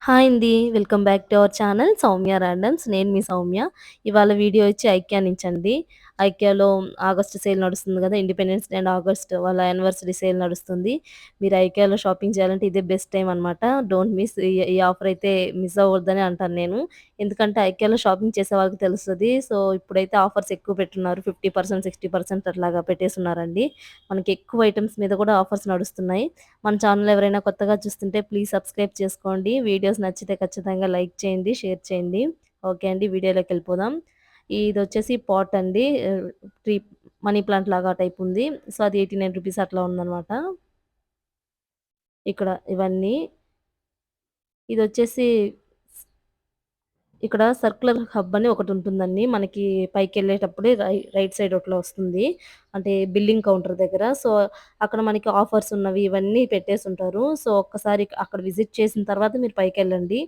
Hi అండి. Welcome back to our channel Soumya randoms. నేను మీ సౌమ్య. ఇవాళ వీడియో వచ్చి ఐకియా నుంచండి. ఐకియాలో ఆగస్ట్ సేల్ నడుస్తుంది గదా! ఇండిపెండెన్స్ డే అండ్ ఆగస్ట్ వాళ్ళ యానివర్సరీ సేల్ నడుస్తుంది. మీరు ఐకియాలో షాపింగ్ చేయాలంటే ఇదే బెస్ట్ టైమ్ అనమాట. డోంట్ మిస్ ఈ ఆఫర్ అయితే మిస్ అవ్వద్దని అంటాను నేను. ఎందుకంటే ఐకియాలో షాపింగ్ చేసే వాళ్ళకి తెలుస్తది. సో, ఇప్పుడైతే ఆఫర్స్ ఎక్కువ పెట్టున్నారు. 50%, 60% అట్లాగా పెట్టేసున్నారండి. మనకి ఎక్కువ ఐటెమ్స్ మీద కూడా ఆఫర్స్ నడుస్తున్నాయి. మన ఛానల్ ఎవరైనా కొత్తగా చూస్తుంటే ప్లీజ్ సబ్స్క్రైబ్ చేసుకోండి. వీడియోస్ నచ్చితే ఖచ్చితంగా లైక్ చేయండి, షేర్ చేయండి. ఓకే అండి. వీడియోలోకెళ్ళిపోదాం. ఇదొచ్చేసి పాట్ అండి. ట్రీ మనీ ప్లాంట్ లాగా టైప్ ఉంది. సో, అది రూ. 89 అట్లా ఉందనమాట. ఇక్కడ ఇవన్నీ. ఇదొచ్చేసి ఇక్కడ సర్కులర్ హబ్ అని ఒకటుంటుందండి. మనకి పైకెళ్ళేటప్పుడే రైట్ సైడ్ అట్లా వస్తుంది. అంటే బిల్లింగ్ కౌంటర్ దగ్గర. సో, అక్కడ మనకి ఆఫర్స్ ఉన్నవి ఇవన్నీ పెట్టేసుంటారు. సో, ఒక్కసారి అక్కడ విజిట్ చేసిన తర్వాత మీరు పైకెళ్ళండి.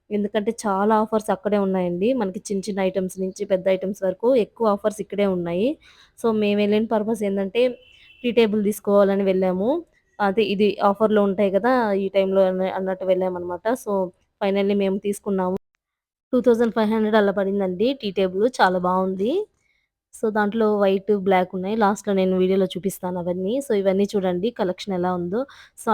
ఎందుకంటే చాలా ఆఫర్స్ అక్కడే ఉన్నాయండి. మనకి చిన్న చిన్న ఐటెమ్స్ నుంచి పెద్ద ఐటెమ్స్ వరకు ఎక్కువ ఆఫర్స్ ఇక్కడే ఉన్నాయి. సో, మేమెళ్ళిన పర్పస్ ఏందంటే టీ టేబుల్ తీసుకోవాలని వెళ్ళాము. అదే ఇది ఆఫర్‌లో ఉంటాయి గదా! ఈ టైంలో అన్నట్టు వెళ్ళామనమాట. సో, ఫైనల్లీ మేము తీసుకున్నాము. 2500 అలా పడిందండి టీ టేబుల్ చాలా బావుంది. సో, దాంట్లో వైట్, బ్లాక్ ఉన్నాయి. లాస్ట్‌లో నేను వీడియోలో చూపిస్తాను అవన్నీ. సో, ఇవన్నీ చూడండి కలెక్షన్ ఎలా ఉందో. సో,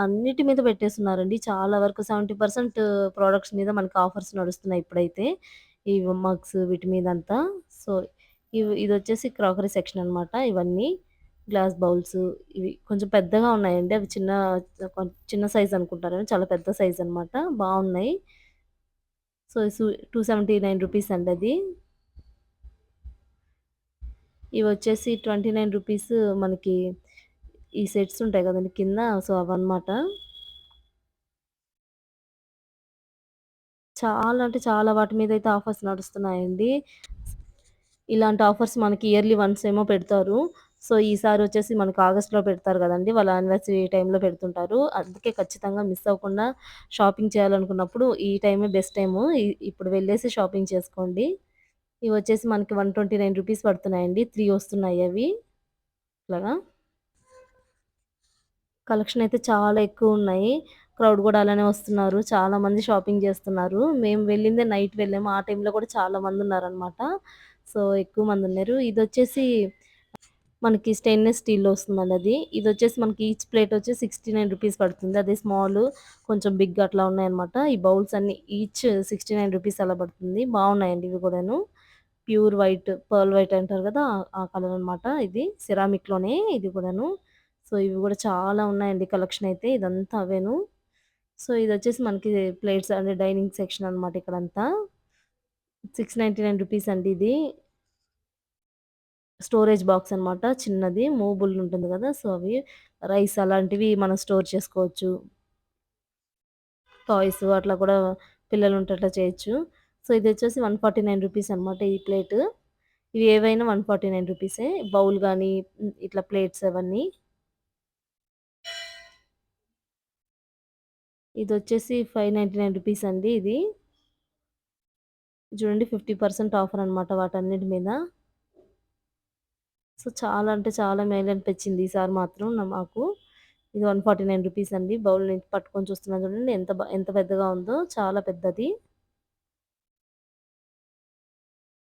అన్నిటి మీద పెట్టేస్తున్నారండి. చాలా వరకు 70% ప్రొడక్ట్స్ మీద మనకు ఆఫర్స్ నడుస్తున్నాయి ఇప్పుడైతే. ఈ మగ్స్ వీటి మీదంతా. సో, ఇదొచ్చేసి క్రాకరీ సెక్షన్ అనమాట ఇవన్నీ. గ్లాస్ బౌల్స్ ఇవి కొంచెం పెద్దగా ఉన్నాయండి. అవి చిన్న సైజ్ అనుకుంటారేమో చాలా పెద్ద సైజ్ అనమాట. బావున్నాయి. సో, రూ. 279 అండి అది. ఇవొచ్చేసి రూ. 29 మనకి ఈ సెట్స్ ఉంటాయి గదండీ కింద. సో, అవన్నమాట. చాలా అంటే చాలా వాటి మీదయితే ఆఫర్స్ నడుస్తున్నాయండి. ఇలాంటి ఆఫర్స్ మనకి ఇయర్లీ వన్స్ ఏమో పెడతారు. సో, ఈసారొచ్చేసి మనకు ఆగస్ట్‌లో పెడతారు గదండీ! వాళ్ళ యానివర్సరీ టైమ్‌లో పెడుతుంటారు. అందుకే ఖచ్చితంగా మిస్ అవ్వకుండా షాపింగ్ చేయాలనుకున్నప్పుడు ఈ టైమే బెస్ట్ టైము. ఇప్పుడు వెళ్ళేసి షాపింగ్ చేసుకోండి. ఇవొచ్చేసి మనకి రూ. 129 పడుతున్నాయండి. 3 వస్తున్నాయి అవి. ఇట్లాగా. కలెక్షన్ అయితే చాలా ఎక్కువున్నాయి. క్రౌడ్ గూడా అలానే వస్తున్నారు. చాలా మంది షాపింగ్ జేస్తున్నారు. మేము వెళ్ళిందే నైట్ వెళ్ళాము. ఆ టైంలో కూడా చాలా మందున్నారనమాట. సో, ఎక్కువ మందున్నారు. ఇదొచ్చేసి మనకి స్టెయిన్‌లెస్ స్టీల్‌లో వస్తుందండి అది. ఇదొచ్చేసి మనకి ఈచ్ ప్లేట్ వచ్చి రూ. 69 పడుతుంది. అదే స్మాలు, కొంచెం బిగ్ అట్లా ఉన్నాయన్నమాట. ఈ బౌల్స్ అన్నీ ఈచ్ రూ. 69 అలా పడుతుంది. బావున్నాయండి ఇవి గూడాను. ప్యూర్ వైట్, పర్ల్ వైట్ అంటారు గదా! ఆ కలర్ అనమాట ఇది. సిరామిక్‌లోనే ఇది గూడాను. సో, ఇవి గూడా చాలా ఉన్నాయండి కలెక్షన్ అయితే. ఇదంతా అవేను. సో, ఇదొచ్చేసి మనకి ప్లేట్స్ అంటే డైనింగ్ సెక్షన్ అనమాట ఇక్కడంతా. రూ. 699 అండి ఇది. స్టోరేజ్ బాక్స్ అనమాట చిన్నది. మూవబుల్ ఉంటుంది గదా! సో, అవి రైస్ అలాంటివి మనం స్టోర్ చేసుకోవచ్చు. టాయ్స్ అట్లా కూడా పిల్లలుంటే అట్లా చేయొచ్చు. సో, ఇదొచ్చేసి రూ. 149 అనమాట ఈ ప్లేటు. ఇవి ఏవైనా రూ. 149 బౌల్ గానీ, ఇట్లా ప్లేట్స్ అవన్నీ. ఇదొచ్చేసి రూ. 599 అండి ఇది. చూడండి 50% ఆఫర్ అనమాట వాటన్నిటి మీద. సో, చాలా అంటే చాలా మేలనిపించింది ఈసారి మాత్రం మాకు. ఇది రూ. 149 అండి. బౌల్ నేను పట్టుకొని చూస్తున్నా చూడండి ఎంత పెద్దగా ఉందో చాలా పెద్దది.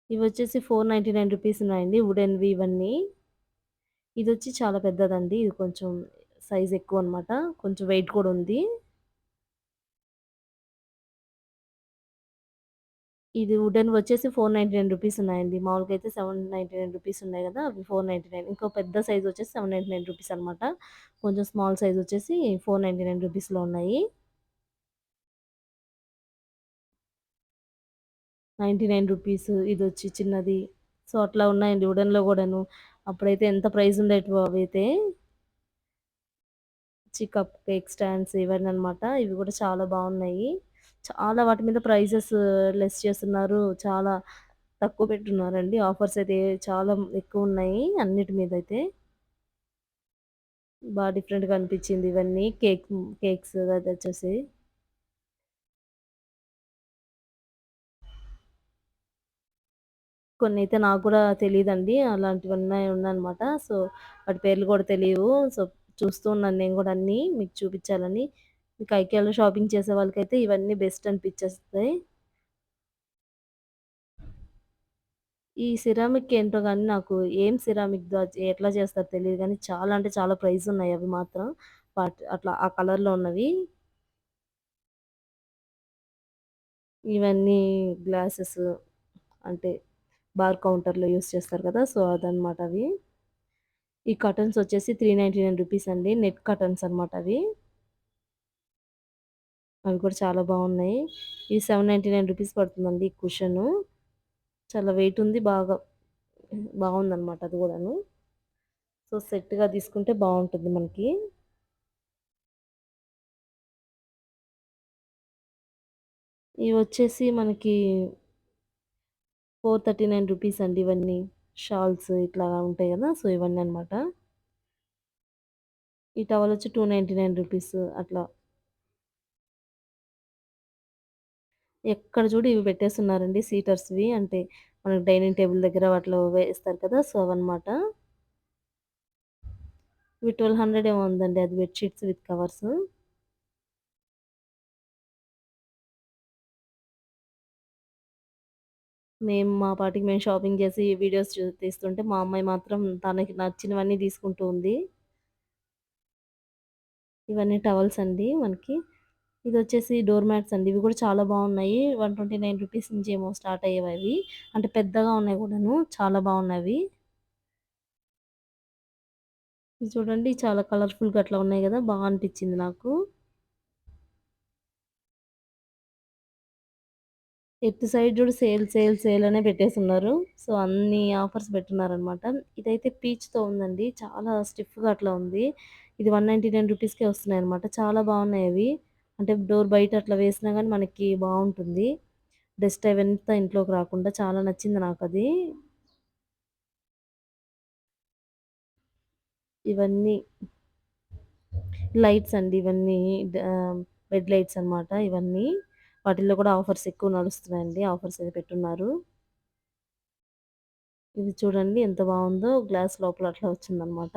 ఇవొచ్చేసి రూ. 499 ఉన్నాయండి వుడెన్‌వి ఇవన్నీ. ఇదొచ్చి చాలా పెద్దదండి. ఇది కొంచెం సైజ్ ఎక్కువనమాట. కొంచెం వెయిట్ కూడా ఉంది. ఇది వుడెన్‌వొచ్చేసి రూ. 499 ఉన్నాయండి. మామూలుగా అయితే రూ. 799 ఉన్నాయి గదా! అవి 499. ఇంకో పెద్ద సైజ్ వచ్చేసి రూ. 799 అనమాట. కొంచెం స్మాల్ సైజ్ వచ్చేసి రూ. 499లో ఉన్నాయి. రూ. 99 ఇదొచ్చి చిన్నది. సో, అట్లా ఉన్నాయండి వుడెన్‌లో గూడాను. అప్పుడైతే ఎంత ప్రైస్ ఉండేటివో అవైతే. కప్ కేక్ స్టాండ్స్ ఇవన్ననమాట. ఇవి గూడా చాలా బావున్నాయి. చాలా వాటి మీద ప్రైజెస్ లెస్ చేస్తున్నారు. చాలా తక్కువ పెట్టున్నారండి. ఆఫర్స్ అయితే చాలా ఎక్కువున్నాయి అన్నిటి మీదైతే. డిఫరెంట్‌గా అనిపిచ్చింది ఇవన్నీ. కేక్స్ అదొచ్చేసి. కొన్నైతే నాకు గూడా తెలీదండి. ఉన్నాయన్నమాట. సో, వాటి పేర్లు గూడా తెలీవు. సో, చూస్తూ ఉన్నాను నేను గూడా అన్నీ మీకు చూపిచ్చాలని. మీకు ఐకియాలో షాపింగ్ చేసే వాళ్ళకైతే ఇవన్నీ బెస్ట్ అనిపిచ్చేస్తాయి. ఈ సిరామిక్ ఏంటో గానీ నాకు ఏం సిరామిక్‌దో ఎట్లా చేస్తారో తెలీదు గానీ చాలా అంటే చాలా ప్రైజున్నాయి అవి మాత్రం. అట్లా ఆ కలర్‌లో ఉన్నవి. ఇవన్నీ గ్లాసెస్ అంటే బార్ కౌంటర్‌లో యూజ్ చేస్తారు కదా! సో, అదనమాట అవి. ఈ కర్టన్స్ వచ్చేసి రూ. 399 అండి. నెట్ కర్టన్స్ అనమాట అవి. అవి కూడా చాలా బావున్నాయి. ఇది రూ. 799 పడుతుందండి ఈ కుషను. చాలా వెయిట్ ఉంది. బావుందనమాట అది గూడాను. సో, సెట్‌గా తీసుకుంటే బావుంటుంది మనకి. ఇవొచ్చేసి మనకి రూ. 439 అండి ఇవన్నీ. షాల్స్ ఇట్లా ఉంటాయి గదా! సో, ఇవన్నీ అనమాట. ఈ టవలొచ్చి రూ. 299 అట్లా. ఎక్కడ చూడు ఇవి పెట్టేస్తున్నారండి సీటర్స్‌వి. అంటే మనకి డైనింగ్ టేబుల్ దగ్గర వాటిలో వేస్తారు కదా! సో, అవన్నమాట. ఇవి 1200 ఏమో ఉందండి. అది బెడ్ షీట్స్ విత్ కవర్స్. మా పాటికి మేము షాపింగ్ చేసి వీడియోస్ తీస్తుంటే మా అమ్మాయి మాత్రం తనకి నచ్చినవన్నీ తీసుకుంటూ ఉంది. ఇవన్నీ టవల్స్ అండి మనకి. ఇదొచ్చేసి డోర్ మ్యాట్స్ అండి. ఇవి కూడా చాలా బావున్నాయి. రూ. 129 నుంచి ఏమో స్టార్ట్ అయ్యేవవి. అంటే పెద్దగా ఉన్నాయి కూడాను. చాలా బావున్నవి. ఇది చూడండి చాలా కలర్‌ఫుల్‌గా అట్లా ఉన్నాయి గదా! అనిపిచ్చింది నాకు. ఎటు సైడ్ చూడు సేల్, సేల్, సేల్ అనే పెట్టేసున్నారు. సో, అన్ని ఆఫర్స్ పెట్టున్నారనమాట. ఇదైతే పీచ్‌తో ఉందండి. చాలా స్టిఫ్‌గా అట్లా ఉంది. ఇది రూ. 199కే వస్తున్నాయన్నమాట. చాలా బావున్నాయవి. అంటే డోర్ బయట అట్లా వేసినా గానీ మనకి బావుంటుంది. డస్ట్ అవంతా ఇంట్లోకి రాకుండా చాలా నచ్చింది నాకది. ఇవన్నీ లైట్స్ అండి ఇవన్నీ. బెడ్ లైట్స్ అనమాట ఇవన్నీ. వాటిల్లో కూడా ఆఫర్స్ ఎక్కువ నడుస్తున్నాయండి. ఆఫర్స్ అయితే పెట్టున్నారు. ఇది చూడండి ఎంత బావుందో. గ్లాస్ లోపల అట్లా వచ్చిందనమాట.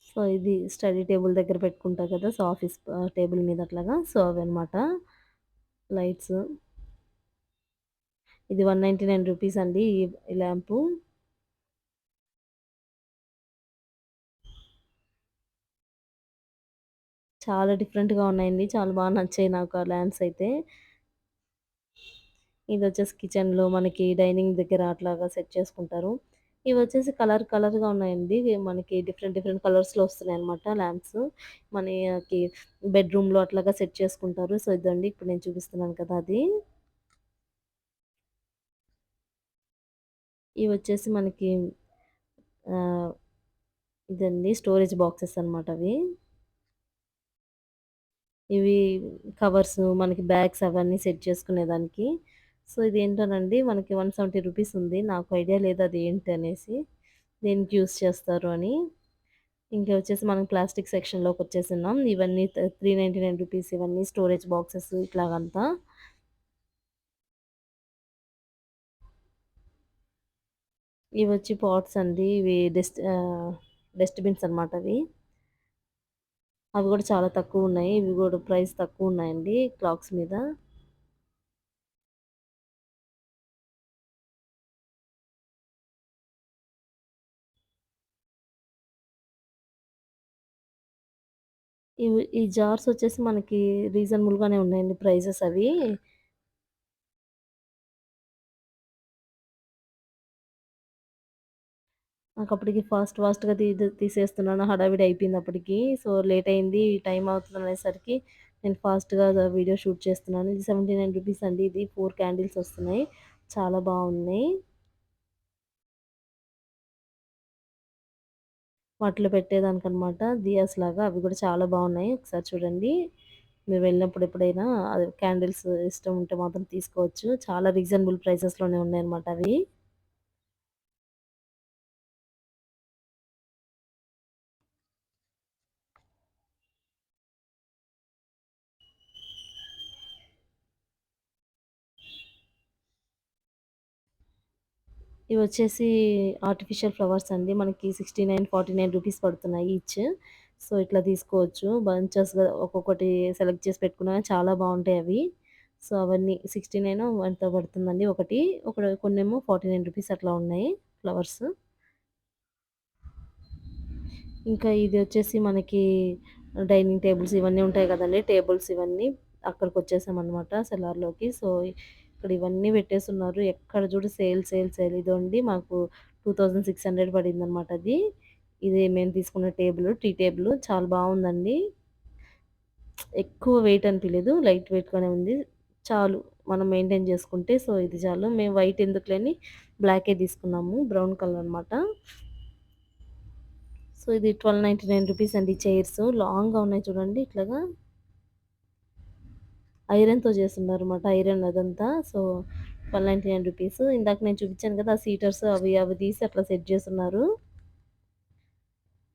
సో, ఇది స్టడీ టేబుల్ దగ్గర పెట్టుకుంటా కదా! సో, ఆఫీస్ టేబుల్ మీద అట్లాగా. సో, అవన్నమాట లైట్స్. ఇది రూ. 199 అండి ఈ ల్యాంపు. చాలా డిఫరెంట్‌గా ఉన్నాయండి. చాలా నచ్చాయి నాకు ఆ ల్యాంప్స్ అయితే. ఇదొచ్చేసి కిచెన్‌లో మనకి డైనింగ్ దగ్గర అట్లాగా సెట్ చేసుకుంటారు. ఇవొచ్చేసి కలర్‌గా ఉన్నాయండి. ఇవి మనకి డిఫరెంట్ డిఫరెంట్ కలర్స్‌లో వస్తున్నాయన్నమాట ల్యాంప్స్. మనకి బెడ్‌రూమ్‌లో అట్లాగా సెట్ చేసుకుంటారు. సో, ఇదండి ఇప్పుడు నేను చూపిస్తున్నాను కదా! అది. ఇవొచ్చేసి మనకి ఆహ్, ఇదండి స్టోరేజ్ బాక్సెస్ అన్నమాట అవి. ఇవి కవర్స్ మనకి బ్యాగ్స్ అవన్నీ సెట్ చేసుకునేదానికి. సో, ఇదేంటోనండి మనకి రూ. 170 ఉంది. నాకు ఐడియా లేదు అది ఏంటనేసి. దేనికి యూజ్ చేస్తారు అని. ఇంకా వచ్చేసి మనం ప్లాస్టిక్ సెక్షన్‌లోకొచ్చేసున్నాం. ఇవన్నీ రూ. 399 ఇవన్నీ స్టోరేజ్ బాక్సెస్ ఇట్లాగంతా. ఇవొచ్చి పాట్స్ అండి. ఇవి డస్ట్ బిన్స్ అనమాట అవి. అవి గూడా చాలా తక్కువున్నాయి. ఇవి గూడా ప్రైస్ తక్కువున్నాయండి క్లాక్స్ మీద. ఈ జార్స్ వచ్చేసి మనకి రీజనబుల్‌గానే ఉన్నాయండి ప్రైజెస్ అవి. నాకప్పటికి ఫాస్ట్‌గా తీసేస్తున్నాను. హడావిడి అయిపోయింది అప్పటికి. సో, లేట్ అయింది. టైం అవుతుందనేసరికి నేను ఫాస్ట్‌గా వీడియో షూట్ చేస్తున్నాను. ఇది రూ. 79 అండి. ఇది 4 క్యాండిల్స్ వస్తున్నాయి. చాలా బావున్నాయి. వాటిలో పెట్టేదానికనమాట దియాస్ లాగా అవి కూడా చాలా బావున్నాయి. ఒకసారి చూడండి. మీరు వెళ్ళినప్పుడు ఎప్పుడైనా అది క్యాండిల్స్ ఇష్టం ఉంటే మాత్రం తీసుకోవచ్చు. చాలా రీజనబుల్ ప్రైసెస్‌లోనే ఉన్నాయన్నమాట అవి. ఇవొచ్చేసి ఆర్టిఫిషియల్ ఫ్లవర్స్ అండి. మనకి 69, 49 రూపీస్ పడుతున్నాయి ఈచ్. సో, ఇట్లా తీసుకోవచ్చు. బంచెస్‌గా ఒక్కొక్కటి సెలెక్ట్ చేసి పెట్టుకున్నా చాలా బావుంటాయవి. సో, అవన్నీ 69 ఎంతో పడుతుందండి ఒకటి. కొన్నేమో 49 రూపీస్ అట్లా ఉన్నాయి ఫ్లవర్స్. ఇంకా ఇది వచ్చేసి మనకి డైనింగ్ టేబుల్స్ ఇవన్నీ ఉంటాయి కదండీ! టేబుల్స్ ఇవన్నీ అక్కడికొచ్చేసామనమాట సెల్లార్‌లోకి. సో, ఇక్కడ ఇవన్నీ పెట్టేసున్నారు. ఎక్కడ చూడు సేల్, సేల్, సేల్. ఇదండి మాకు 2600 పడిందనమాట అది. ఇది మేము తీసుకున్న టీ టేబుల్ చాలా బావుందండి. ఎక్కువ వెయిట్ అనిపియలేదు. లైట్ వెయిట్‌గానే ఉంది. చాలు మనం మెయింటైన్ చేసుకుంటే సో, ఇది చాలు. మేము వైట్ ఎందుకులే అని బ్లాకే తీసుకున్నాము. బ్రౌన్ కలర్ అనమాట. సో, ఇది 1299 రూపీస్ అండి చైర్స్. లాంగ్‌గా ఉన్నాయి చూడండి ఇట్లాగా. ఐరన్‌తో చేసున్నారన్నమాట. ఐరన్ అదంతా. So, 1299 rupees. ఇందాక నేను చూపించాను కదా! ఆ సీటర్స్ అవి తీసి అట్లా సెట్ చేసున్నారు.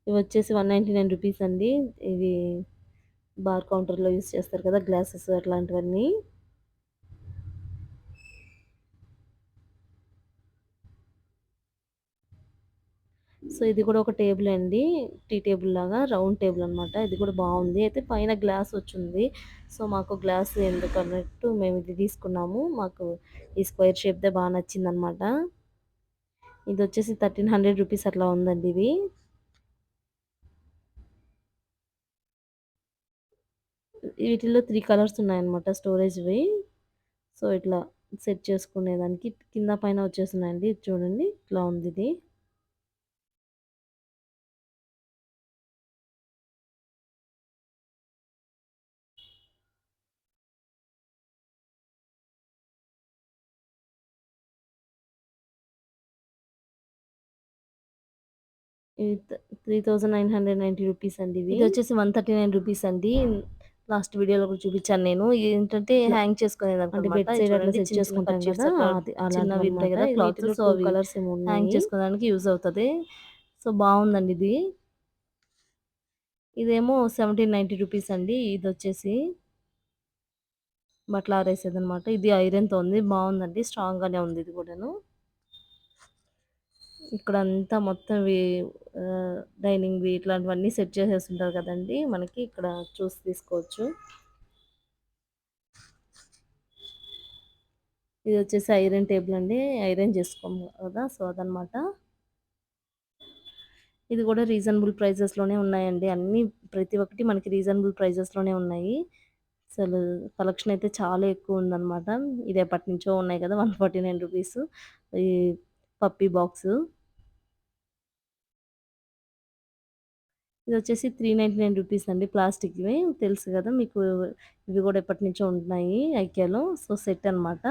ఇవొచ్చేసి 199 రూపీస్ అండి. ఇవి బార్ కౌంటర్‌లో యూజ్ చేస్తారు కదా! గ్లాసెస్ అట్లాంటివన్నీ. సో, ఇది కూడా ఒక టేబులే అండి. టీ టేబుల్ లాగా రౌండ్ టేబుల్ అనమాట. ఇది కూడా బావుంది. అయితే పైన గ్లాస్ వచ్చుంది. సో, మాకు గ్లాస్ ఎందుకన్నట్టు మేము ఇది తీసుకున్నాము. మాకు ఈ స్క్వేర్ షేప్‌దే బా నచ్చిందనమాట. ఇదొచ్చేసి 1300 రూపీస్ అట్లా ఉందండి ఇది. వీటిల్లో 3 కలర్స్ ఉన్నాయన్నమాట స్టోరేజ్‌వి. సో, ఇట్లా సెట్ చేసుకునేదానికి కింద పైన వచ్చేస్తున్నాయండి. ఇది చూడండి ఇట్లా ఉందిది. ఇది 3990 రూపీస్ అండి ఇవి. ఇదొచ్చేసి 139 రూపీస్ అండి. లాస్ట్ వీడియోలో కూడా చూపించాను నేను. ఏంటంటే హ్యాంగ్ చేసుకునేదానికనమాట. అంటే బెడ్ సైడ్ అట్లా సెట్ చేసుకుంటాం కదా! అది చిన్నవి ఉంటాయి కదా క్లాత్స్. సో, అవి కలర్స్ ఏమో ఉన్నాయి. హ్యాంగ్ చేసుకోవడానికి యూజ్ అవుతది. సో, బావుందండి ఇది. ఇదేమో 1790 రూపీస్ అండి. ఇదొచ్చేసి బట్టలారేసేదనమాట. ఇది ఐరన్‌తో ఉంది. బావుందండి. స్ట్రాంగ్‌గానే ఉంది ఇది కూడాను. ఇక్కడంతా మొత్తం డైనింగ్‌వి ఇట్లాంటివన్నీ సెట్ చేసేసుంటారు కదండీ! మనకి ఇక్కడ చూసి తీసుకోవచ్చు. ఇదొచ్చేసి ఐరన్ టేబుల్ అండి. ఐరన్ చేసుకోము కదా! సో, అదనమాట. ఇది కూడా రీజనబుల్ ప్రైజెస్‌లోనే ఉన్నాయండి. అన్నీ ప్రతి ఒక్కటి మనకి రీజనబుల్ ప్రైజెస్‌లోనే ఉన్నాయి. అసలు కలెక్షన్ అయితే చాలా ఎక్కువుందనమాట. ఇది ఎప్పటినుంచో ఉన్నాయి కదా! 149 రూపీస్. ఈ పప్పీ బాక్సు. ఇదొచ్చేసి 399 రూపీస్ అండి ప్లాస్టిక్‌వి. తెలుసు గదా! మీకు ఇవి గూడా ఎప్పటినుంచో ఉంటున్నాయి ఐకియాలో. సో, సెట్ అనమాట.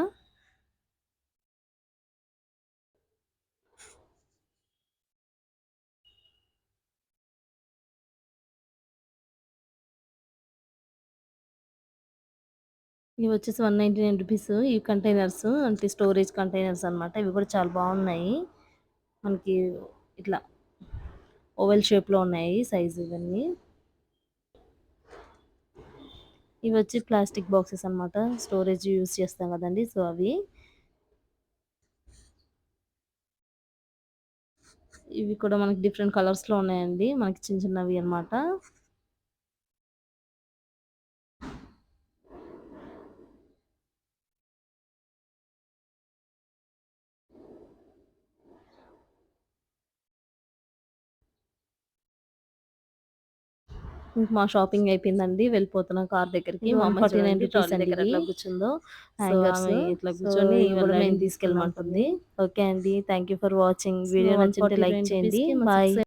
ఇవొచ్చేసి 199 రూపీస్. ఈ కంటైనర్స్ అంటే స్టోరేజ్ కంటైనర్స్ అనమాట. ఇవి కూడా చాలా బావున్నాయి. మనకి ఇట్లా ఓవెల్ షేప్‌లో ఉన్నాయి సైజ్ ఇవన్నీ. ఇవొచ్చి ప్లాస్టిక్ బాక్సెస్ అనమాట. స్టోరేజ్ యూజ్ చేస్తాం గదండీ! సో, అవి. ఇవి కూడా మనకి డిఫరెంట్ కలర్స్‌లో ఉన్నాయండి. మనకి చిన్న చిన్నవి అనమాట. ఇంక మా షాపింగ్ అయిపోయిందండి. వెళ్ళిపోతున్నా కార్ దగ్గరికి. మా అమ్మాయి 149 రూపీస్ అండి దగ్గర ఎట్లా కూర్చుందో. హ్యాంగర్స్. ఇట్లా కూర్చొని వాళ్ళ డాడీని తీసుకెళ్ళమంటుంది. ఓకే అండి. Thank you for watching. Video నచ్చితే లైక్ చేయండి. బాయ్.